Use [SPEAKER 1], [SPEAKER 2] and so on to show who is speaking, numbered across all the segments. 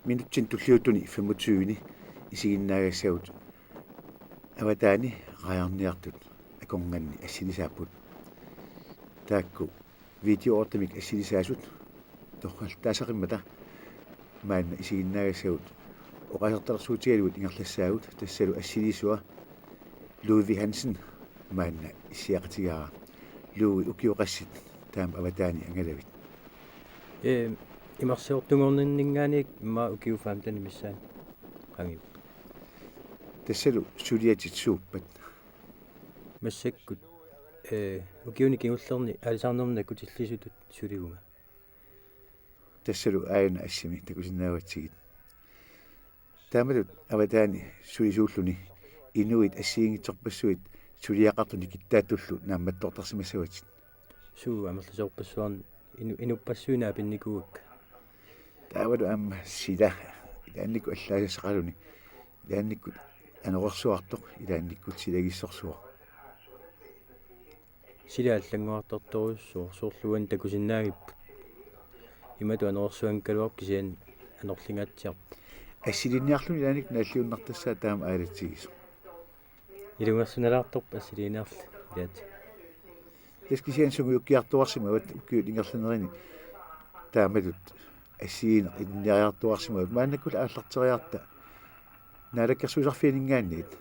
[SPEAKER 1] minutsin tulliutuni 25-ni isiginnaagassavut Avataani raajarniartut akonganni Assilisaapput taakku videoortamik Assilisaasut torraltaasaqimata maanna isiginnaagassavut oqasertalersuutigalugut ingerlassaagut tassalu Assilisua Ludvig Hansen maanna issiaqatigaara Ludvig ukioqassit taam Avataani angalavit
[SPEAKER 2] имарсиортунгорниннганик имма укиуфаамтани миссаан qangip
[SPEAKER 1] tassalu suliatitsuuppat
[SPEAKER 2] массаккут укиуни киуллерни алисаарнерна кутиллисутут сулигума
[SPEAKER 1] tassalu aayuna assimi takusinnaavatsigit taamalut Avataani sulisuulluni inuit assiingitsorpassuit suliaqartuni kittaatullu naammattoortarsimassavatit
[SPEAKER 2] суу амерласоорпассуарни инуппассуунаа пинникуакка
[SPEAKER 1] таавалу аама сила илаанникку аллаасақалуни илаанниккут анерсуартоқ илаанниккут силагиссорсуа
[SPEAKER 2] силааллангуартортуруссуу суурлуан такусиннаагиппут имату анерсуан калуарп кисиан анерлингаатсиар
[SPEAKER 1] ассилинниарлуни илааник нааллиуннартассаа таама аалатсигис
[SPEAKER 2] илунгерсуналаарторп ассилиниарл илаат
[SPEAKER 1] таскисиан сугуйуккиартуарсима ават уккиут ингерлинерини таамалут ассиина инниариартуарсима мааннаккула ааллартериарта наалаккерсуисарфиинингаанниит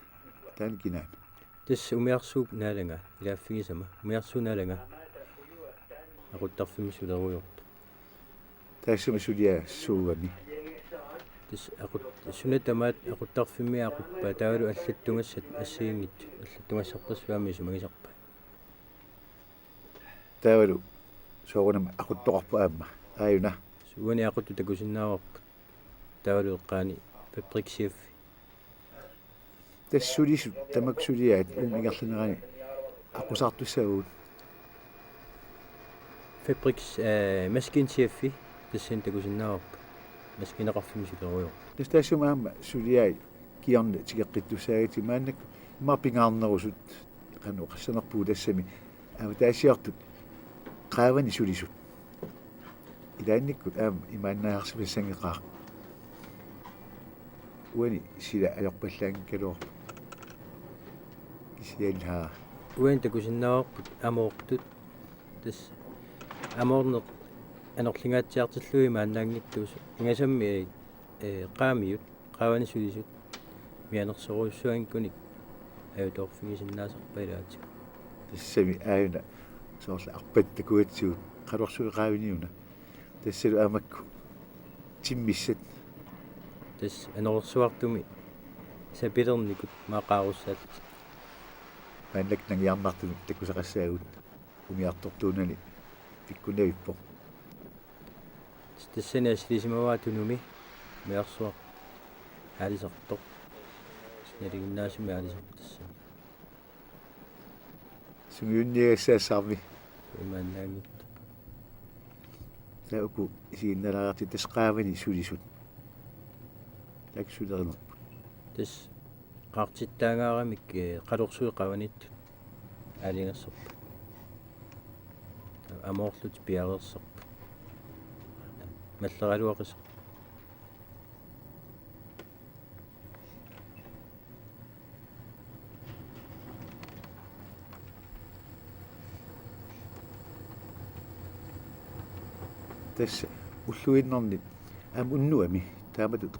[SPEAKER 1] таанкинаа
[SPEAKER 2] тасс умиарсууп нааланга илааффигисама умиарсуунааланга aquttarfimisuleruйорто
[SPEAKER 1] таассума сулиа суугани
[SPEAKER 2] тас aqut сунатамаат aquttarfimmiaquppa таавалу аллаттунгассат ассигингит аллаттунгассартассуами сумагисарпа
[SPEAKER 1] таавалу соорунам aquttoqarpu аама ааюна
[SPEAKER 2] суани aquttu такусиннааварпут таавалу эққаани фабриксиаф
[SPEAKER 1] тассулису тамаксулиаат умигерлинерани aqusaartussaagut
[SPEAKER 2] фабрикс маскинсиаффи тассин такусиннааварпа маскинеқарфимисулеруйор
[SPEAKER 1] тастассума аама сулиай киарни тигеққиттуссаагати мааннак имарпингаарнерусут қану қассанерпуу тассами аама таасиартут qaavani sulisut ilaannikkut aama imaannaarsipissangеqaa uani sila ajorpallaangkaluorpu kisialhaa
[SPEAKER 2] уан такусиннааварпут амоортут тас амоорнеқ анерлингаатсиартиллуи мааннаангиттуус ингасамми qaamiut qaavani sulisut мианерсоруйссуангкуник аюторфигисиннаасерпалаати
[SPEAKER 1] тассами ааюна соорла арпаттакуатсуут қалорсуиqaaviniuna тассалу аамакку тиммиссат
[SPEAKER 2] тас анерсуартуми сапилерникут маақааруссааллут
[SPEAKER 1] мааннак нагиарнартуми таккусақассаагут умиартортуунани пиккунавиппо
[SPEAKER 2] тассани аслисимаваатунуми меарсуа аалисартоқ снеригиннаасими аалисартассами
[SPEAKER 1] сумиуннигассаассаарми
[SPEAKER 2] имааннаангит
[SPEAKER 1] тауку сигинналаарти тасqaavani sulisut таксулернерпу
[SPEAKER 2] тас qaartittaangaaramik qalorsuи qavanit аалингерсерпа амоорлут пиарерсерпа маллералуақис
[SPEAKER 1] тасса уллуиннерни аам уннуами тааматут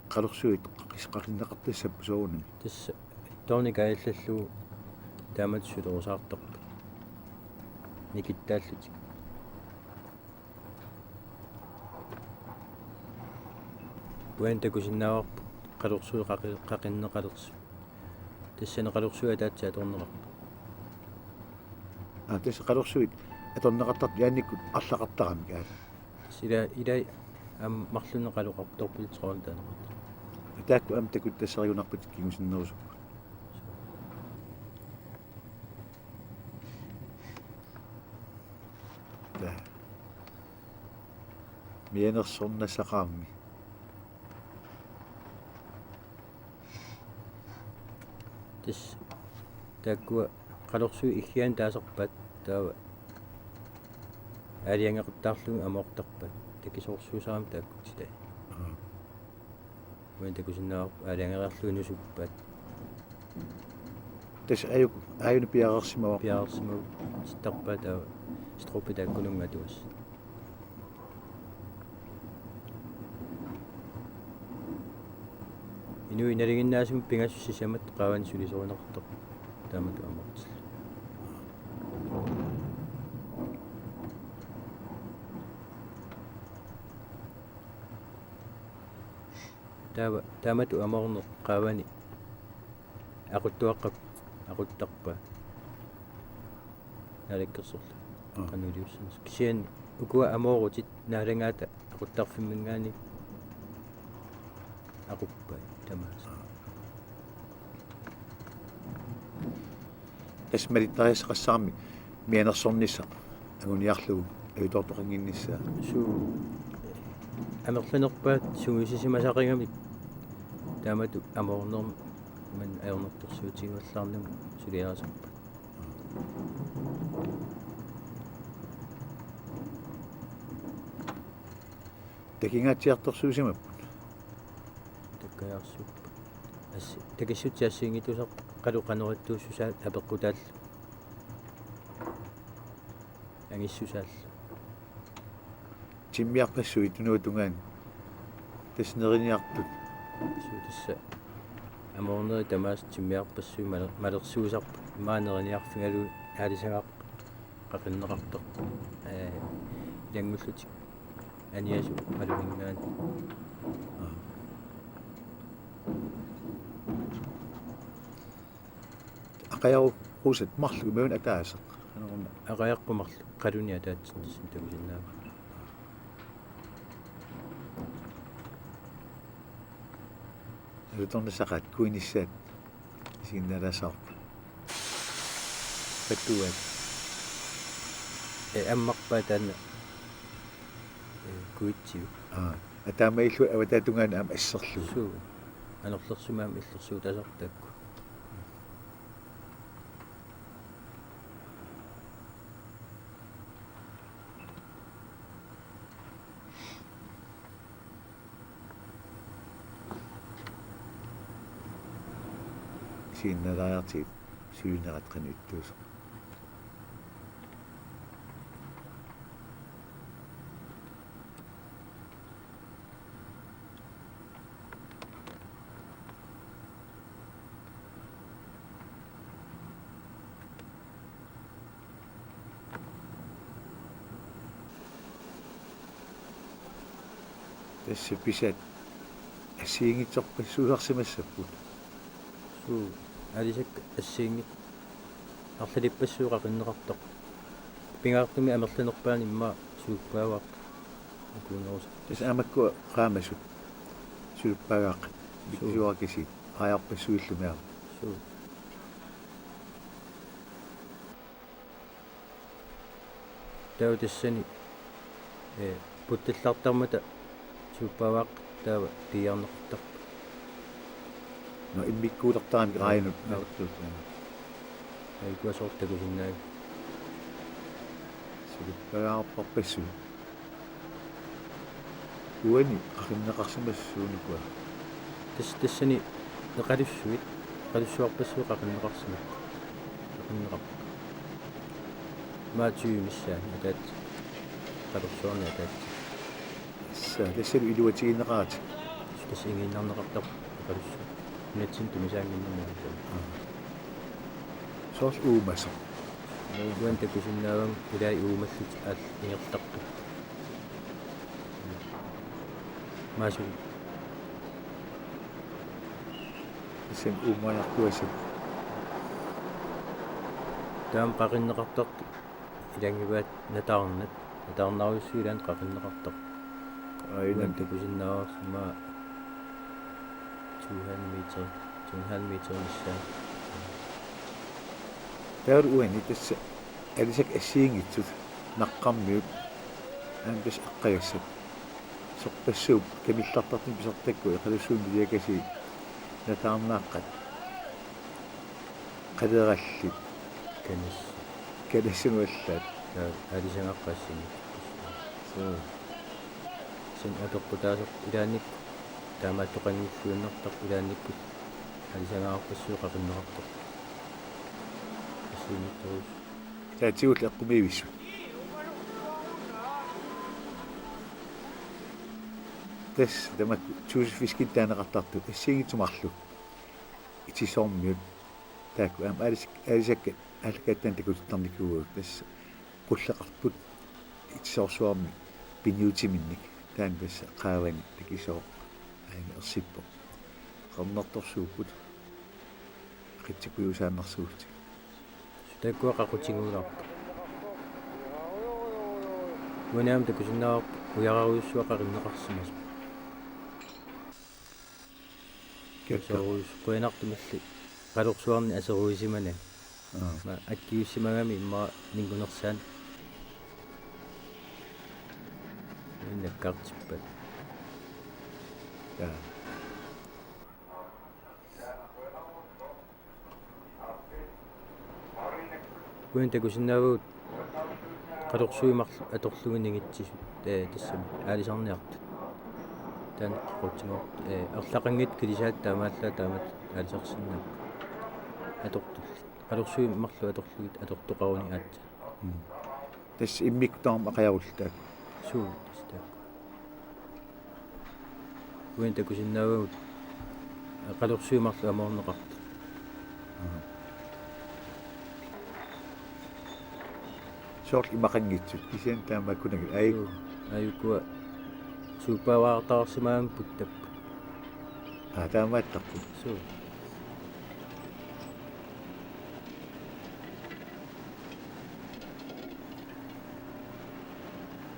[SPEAKER 1] қалорсуит қисқарлинеқартассаппу соорунами
[SPEAKER 2] тасса тоорникааллаллуу таамат сулерусаартарпа никиттааллутик уан такусиннааварпу қалорсуи қақиннеқалерсу тассани қалорсуи таатсаа торнеқарпа
[SPEAKER 1] тасса қалорсуит аторнеқартарт яанниккут арлақартарами каа
[SPEAKER 2] сила илай ам марлунеқалуқарп торпилитсоорн таанеқарта
[SPEAKER 1] таакку ам такут тассаригунарпут кигусиннерусу да миенерсорнасақарми
[SPEAKER 2] тас тааккуа қалорсуи иггиан таасерпат таава аалиангеқартаарлугу амоортарпат такисоорсуусарам тааккутита уантакусиннаавар аалиангерарлуунусуппаат
[SPEAKER 1] тас аюну пиарерсимава
[SPEAKER 2] пиаарсимагу ситтарпаа таа струппи тааккунунга туас инуи налигиннаасум пингассисамат qavan sulisorinertoq таамату амартил таамату аморнеq qaavani aquttuaqqap aquttarpa наликкерсорлу qanuliussanus кисиан укуа амоорутит нааlangaata aquttarfimmingaani aquppai тамаас
[SPEAKER 1] тас малиттариасеқассаарми мианерсорнисса агуниарлугу авитортоқингиннссаа
[SPEAKER 2] суу амерланерпаат сугисисимасақигами таамату амоорнерм ман аернерторсуутигуаллаарнам сулиарасарпа
[SPEAKER 1] такингаатиарторсуусимаппут
[SPEAKER 2] таккаярсуппа асси такиссутиассиингитусақ қалуқанериттууссусаат апеққутаал ангиссусаал
[SPEAKER 1] тиммиарпассуи тунуутунгаан таснериниартут
[SPEAKER 2] суутисса амоорнери тамаас тиммиарпассуи малерсуусарпа маанериниарфингалу аалисагаақ қақиннеқартоқ янгуллутик аниасу малуингаан
[SPEAKER 1] ақаяу хусат марлугу меун атаасеқ анерна
[SPEAKER 2] ақаяққумарлу қалуниа таатсин такусиннаава
[SPEAKER 1] алуторнасақат куиниссаат сигналасаарпа паттуат
[SPEAKER 2] аммарпаа таана куитсиу
[SPEAKER 1] атаамаиллу аватаатунгаана аама ассерлу
[SPEAKER 2] суу анерлерсумаам иллерсуу тасартаакку
[SPEAKER 1] сигналаартит сүйнерат кануттуус тасса писат ассиингитсорпассуусарсимассаппут
[SPEAKER 2] суу алисакка ассиингит арлалиппассуу қақиннеқартоқ пингаартуми амерланерпаани имма сууппааваақ акуунерус
[SPEAKER 1] тас аамакку qaamасут сулуппагаақ виксуаркисит аярпассуиллумиа
[SPEAKER 2] суу таутассани путтиллартармата сууппааваақ таава пиарнеқартар
[SPEAKER 1] no иммиккуулертаами раайнут наутсуут
[SPEAKER 2] айкуасортакусиннааг
[SPEAKER 1] сулуппагаарпарпассу уани ақиннеқарсимассуунукуа
[SPEAKER 2] тассани неқалуссуит қалуссуарпассуу қақиннеқарсимак қақиннеқар маатиумиссаа атаат қалерсуарни атаат
[SPEAKER 1] саа тассалу илуатигиннеқаат
[SPEAKER 2] тассингииннарнеқартар қалуссу нэтсин тумисаангиннэрмаа
[SPEAKER 1] соос уумаса
[SPEAKER 2] нуан такусиннаавам илай уумаллут аал ингертарту масу
[SPEAKER 1] исен уумаяртуасит
[SPEAKER 2] таам қақиннеқартар илангиваат натаарнаруссуилаан қақиннеқартар
[SPEAKER 1] айнан
[SPEAKER 2] такусиннааварсма 2,5 meter ниссаа
[SPEAKER 1] таар уани тасса алисак ассиингитсут наққармиут аангас аққаяссат сорпассууп камиллартартин писартакку иқалуссуун билиакаси натаарнааққат қалераллит
[SPEAKER 2] канис
[SPEAKER 1] канассунуаллаат
[SPEAKER 2] алисангаққассини
[SPEAKER 1] соо
[SPEAKER 2] сан апеққутаасеқ илааник таамааттоқангиссуиннартақ илааниккут алисагаарпассуу қақиннеқартоқ ассиинитторус
[SPEAKER 1] таатигул эққумиивиссу тэс тамак чуусфискит таанеқартарту ассиингитсумарлу итисоормиут таакку аам алисакка алкааттан такутарникуугут тасса qulleqarput итсоорсуарми пиниутиминник таан пасса qaavani такисоо аами ерсиппо qernertorsuupput qitsikuusaannarsuutti
[SPEAKER 2] таккуа қақутингуулаарпа унаам такусиннааварпа уяраруйуссуа қариннеқарсимас кэсоруйус қуинартумалли қалорсуарни асеруисимана ма аккиуссимагами имма нингунерсаан иннаккартиппат
[SPEAKER 1] я
[SPEAKER 2] уин такусиннаавут қалорсуимарлу аторлугинигитсисут тассами аалисарниартут таан қутсимор ерлақангит килисаат таамааллаа таамат аалисарсиннаак атортулли қалорсуиммарлу аторлугит атортоқаруни аатса
[SPEAKER 1] тас иммиктаам ақаярултаак
[SPEAKER 2] суу тастаак уин такусиннаавут қалорсуимарлу амоорнеқарт
[SPEAKER 1] сорл имақангитсут кисиан таамааккунаг
[SPEAKER 2] аюкуа супаваартаарсимаан путтаппу
[SPEAKER 1] таамааттарпу
[SPEAKER 2] суу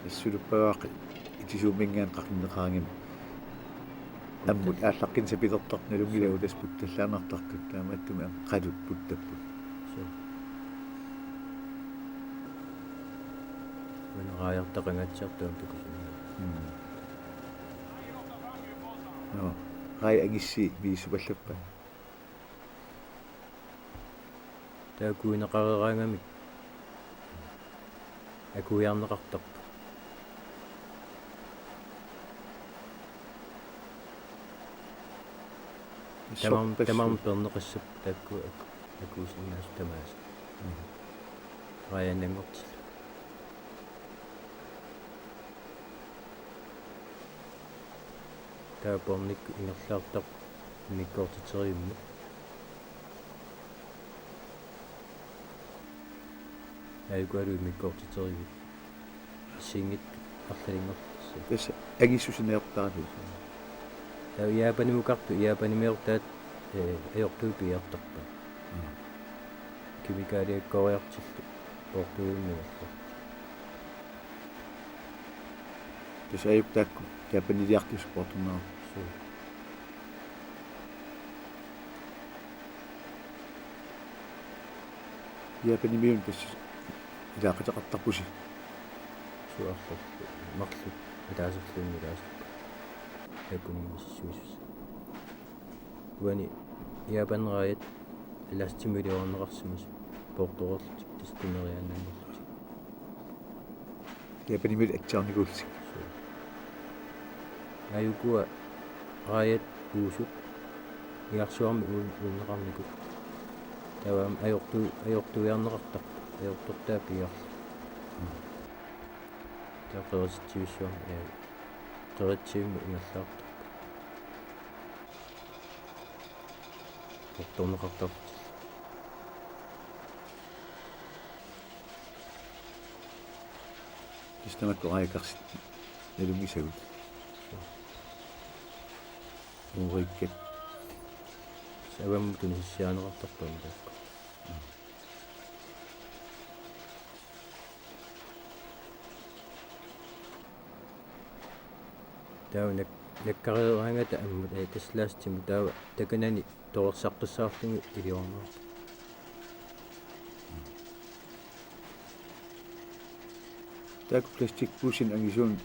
[SPEAKER 1] ассулуппагаақи итисуумингаан қақиннеқаангим аммут ааллаққин сапилертарналунгилагу таспут таллаанартартут таамааттуми қалут путтаппу
[SPEAKER 2] суу рааjartaqangatsiartuam takusинаа
[SPEAKER 1] рай агисси виисупаллаппа
[SPEAKER 2] таакуинеқарераангамик акуиарнеқартарпа тамам пернеқассап таакку акуусиннаас тамаас раянангортил таапорник ингерлаартар миккортитериумми айгуалу миккортитериви сингит арлалингерласса
[SPEAKER 1] тас агиссусинеэртаалу
[SPEAKER 2] таа яапанимукарту яапанимиортаат аёртуу пиартарпа кимикалиаккориартиллу портууммигалла
[SPEAKER 1] тас аюптаакку япанилиартуспортунаа япанимиун тас илаақатеқартарпуси
[SPEAKER 2] суарлу марлу таасерлууннилаас такунимиссуусус уани япанраят эластимилиорнеқарсимас порторерлутик тастимериааннангорлутик
[SPEAKER 1] япанимил атсаарникуулсик
[SPEAKER 2] аюкуа раят уусут иарсуарми уунеқарникут таваам аёртуиарнеқартар аёртортаа пиарл таақерситсивиссуарми қеритсиимми ингерлаартар порторнеқартар
[SPEAKER 1] кистамакку раякарсит налунгисагут ууриккат
[SPEAKER 2] савам тунissианеқартарпаама таакку таунак наккарераангата аммут таслаастиму таава таканани тоорсаққиссаарлугу илиорнаа
[SPEAKER 1] таак пластик пусин ангисуун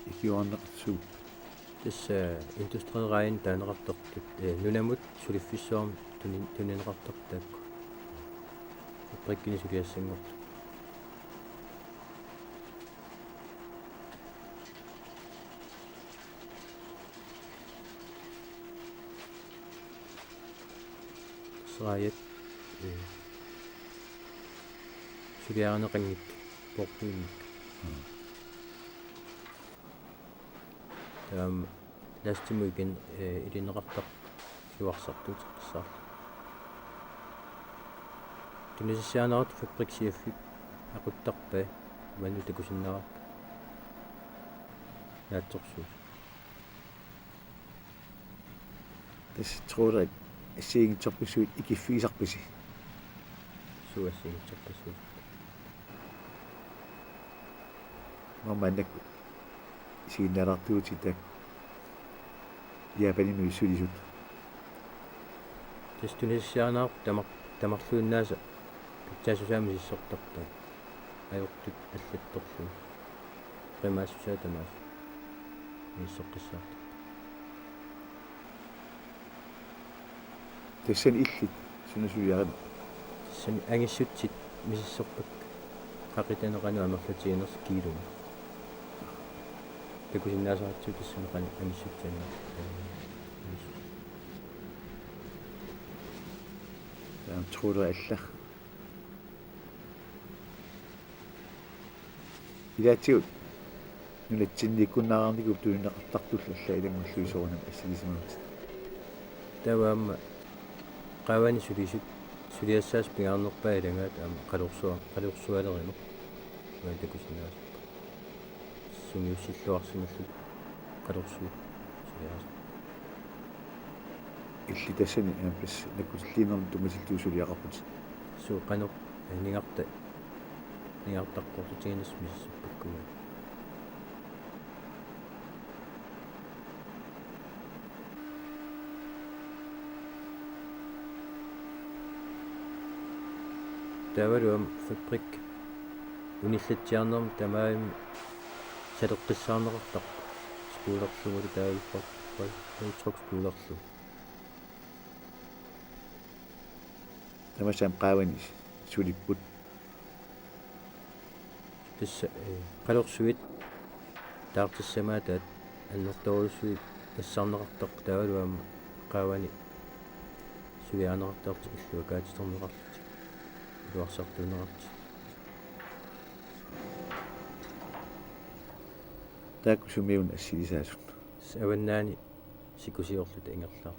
[SPEAKER 1] икиуарнеқарсуу
[SPEAKER 2] тасса индустриерайн таанеқартортут нунамут сулиффиссуарм тунинеқартар таакку фабриккини сулиассангорлу Israel suliarneqangit portuinnik lastimuikin ilineqartaq iluarsartuutiqissaar tunisissiaanarat fabriksiaffik aquttarpa manu takusinnarap naatsorsuus
[SPEAKER 1] tas tror at assiingitsorpussuit ikiffiisarpisi
[SPEAKER 2] suassiingitsorpassuut
[SPEAKER 1] mammanakku isiinnalartuutitak Japanimi sulisut
[SPEAKER 2] tas tunisissiaanarat tamarluunnaasa pitsaasusaami sissortarpa ajortut аллатторлу qimaasussaa tamaas nissoqqissaarta
[SPEAKER 1] tassan illit sunasuliaram
[SPEAKER 2] сан агиссутсит мисиссорпак qaqitaneqanu амерлатигинерс килума такусиннаасаратсуу тассунеқани агиссутсана
[SPEAKER 1] таам tror алла илаатигут нулатсинникуннаарникуп туинеқартартуллалла иламмаллуисорунам ассилисимагут
[SPEAKER 2] таваама qavani sulisut suliassaas pingaarnerpaa ilangaat aama qalorsualerimu уан такусиннаас сумиуссиллуарсималлу qalorsuut suliaas
[SPEAKER 1] илли тассани ааппас наккутиллиинерм тумасиллуусулиақарпут
[SPEAKER 2] суоқанеқ нингартаққортигинас миссаппаккуга тавалуам фабрик униллатсиарнерм тамаим салеққиссаарнеқартақ скуулерлугу таавиппақ трок скуулерлу
[SPEAKER 1] тамасаам qaavani сулиппут
[SPEAKER 2] тасса қалорсуит таартиссамаатаат аннерторуссуит тассаарнеқартақ тавалуам qaavani сулиаанеқартаарти иллуа каатисторнеқарлут илуарсартуунеқарти
[SPEAKER 1] таакку сумиун ассилисаасут
[SPEAKER 2] аваннаани сикусиорлута ингерлаа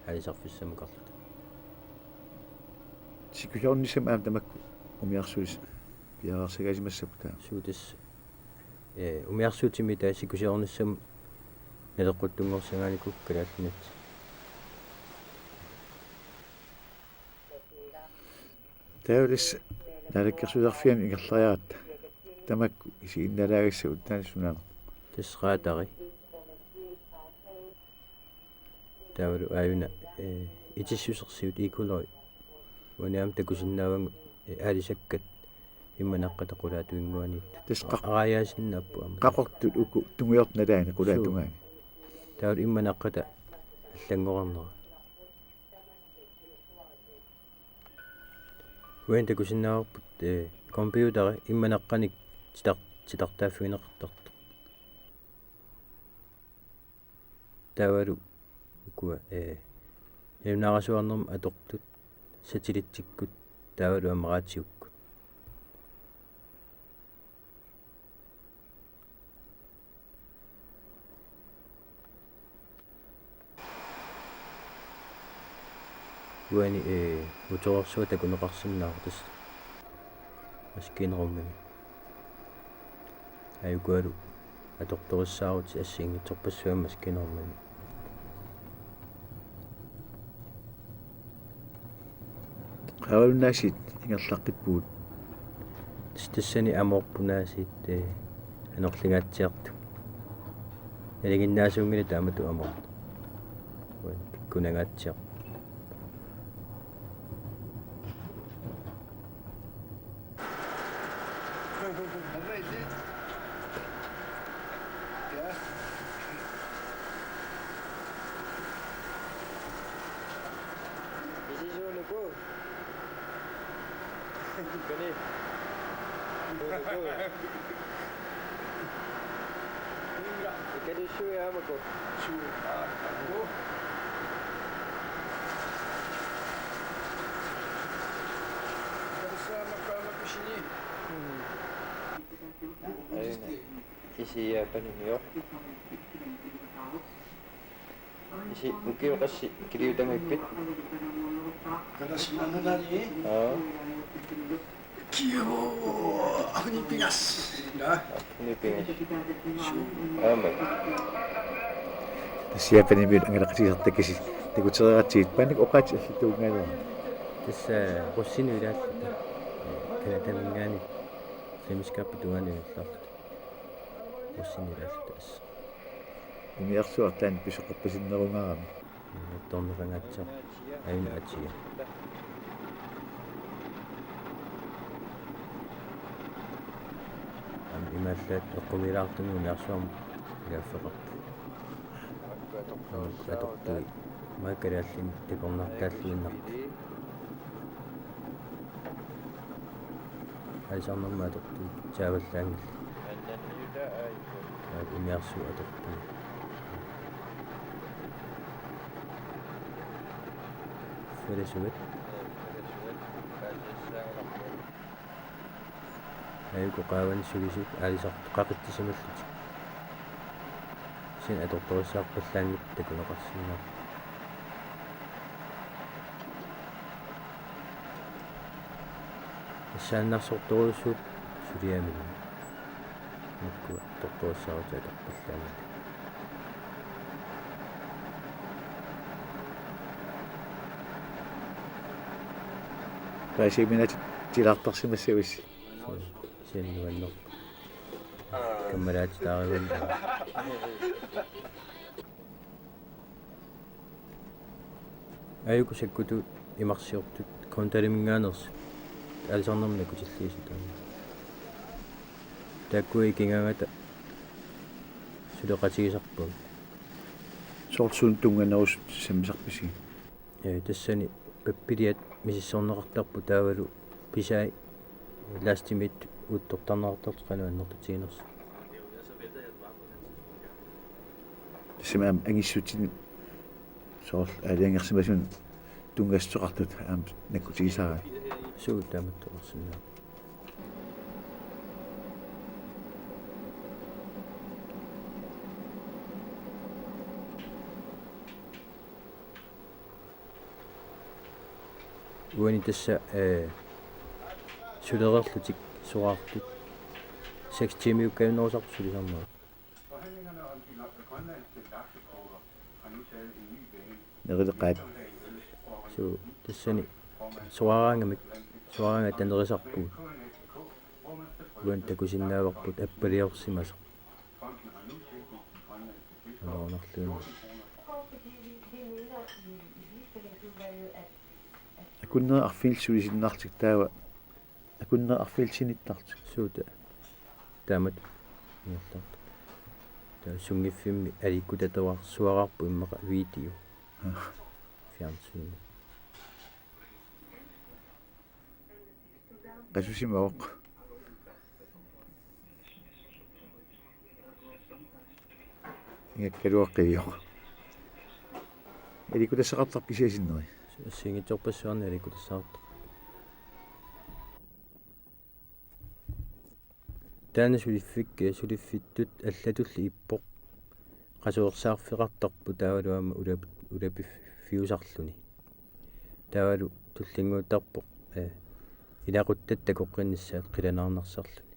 [SPEAKER 2] алисарфиссамукарлута
[SPEAKER 1] сикусиорнисам аам тамакку умиарсуис пиараарсагасимассапта
[SPEAKER 2] суутас умиарсуутими таа сикусиорниссам налеққуттунгорсагааникук калааллунат
[SPEAKER 1] таавлис налаккерсулерфиами ингерлариаратта тамакку исиинналаагассагут таанссунаана
[SPEAKER 2] тасраатари тавалу аюна итиссусерсиут икулери униам такусиннаавангу аалисаккат имманаққата қулаатуингуанит арааяасиннааппу ама
[SPEAKER 1] қақортут уку тунгиортналаани қулаатунгаани
[SPEAKER 2] тавалу имманаққата аллангорнера уэн такусиннааварпут компьютери имманаққаник титартааффуинеқартарта тавалу укуа евнаарасуарнерм атортут сателлиттиккут тавалу амараатиуккут уани моторсуа такунеқарсиннаар тас маскинерумми аюкуалу аторториссаарут ассиингитсорпассуам маскинерумми
[SPEAKER 1] qavalunnaassit ingерлаққиппуут
[SPEAKER 2] тассани амоорпунаасит анерлигаатсиарту налигиннаасуунгили таамату амоорт уан пиккунагаатсиар Isiapanimio. Isi ukiuqassi kiliutamippit.
[SPEAKER 3] Kadasimanunani. Kiyo Agnipigas.
[SPEAKER 2] Nipingas. Amen.
[SPEAKER 1] Siapanimio angalaqasisartakisi tikutseratiit panik oqaat allituungaluar.
[SPEAKER 2] Tässä qossinuilaallata kanatamingaani semiskappi tuanniullarlut. Qossinuilaallata assa.
[SPEAKER 1] Imiarsuartaan pisoqarpasinnerungaarami.
[SPEAKER 2] Tornerangatsaq ayun atiga. Imallaat eqqumilaartumiuni arsuam ilaaffeqarpu. Atortui maakalaallin tikornartaalluinnartu. Alisarnerma atortui taavallaangil. Imiarsu atortui. Fælesuat. Ayuko qaawan sulisut alisart qaqittisamallut. Sin atortorissaarpallaangit takuneqarsinnar. Assaannarsortorussut suliamil. Nakku atortorissaarut atorpallaangit.
[SPEAKER 1] Taisiminat tilartarsimassavisi.
[SPEAKER 2] Sennuanner. Kammalaat taarigun. Ayuku sakkutu imarsiortut kontalimingaanersu. Alisarnermna kutilliisut. Takkui kingangata suleqatigisarpun.
[SPEAKER 1] Sortsun tunganerus sammisarpisi.
[SPEAKER 2] Tassani pappiliat misissorneqartarpu taavalu pisai lastimit uttortarnertartu qanuannertutiginersu.
[SPEAKER 1] Simam angissutin soor aliangersimasun tungassoqartut nakkutigisara.
[SPEAKER 2] Suutaamattuqarsinnaa. Uani tassa sulererlutik soraartut 6 tiimiukkaunnerusarpu sulisarmaa.
[SPEAKER 1] Nerileqaat
[SPEAKER 2] So tassani soaraangamik tanerisarpuut. Uan takusinnaavarput appaliorsimasaq. Anornerluunna.
[SPEAKER 1] akunner arfilsulisinnaartik taava akunner arfilsinittartu.
[SPEAKER 2] Suuta taamat niartartu. Taa sungiffimmi alikkutatavar suararpu immaqa video. Fjernsyn.
[SPEAKER 1] Qasusimauq. Ingakkaluaqqivioq. Alikutassaqartarpisiasinneri.
[SPEAKER 2] Singitsorpassuarni alikkutassaartu. Taana sulifittut allatulli ippoq qasuersaarfiqartarpu taavaluama ulapiffiusarluni. Taavalu tullinguuttarpoq ilaquttat takoqqinnissaat qilanaarnarsarluni.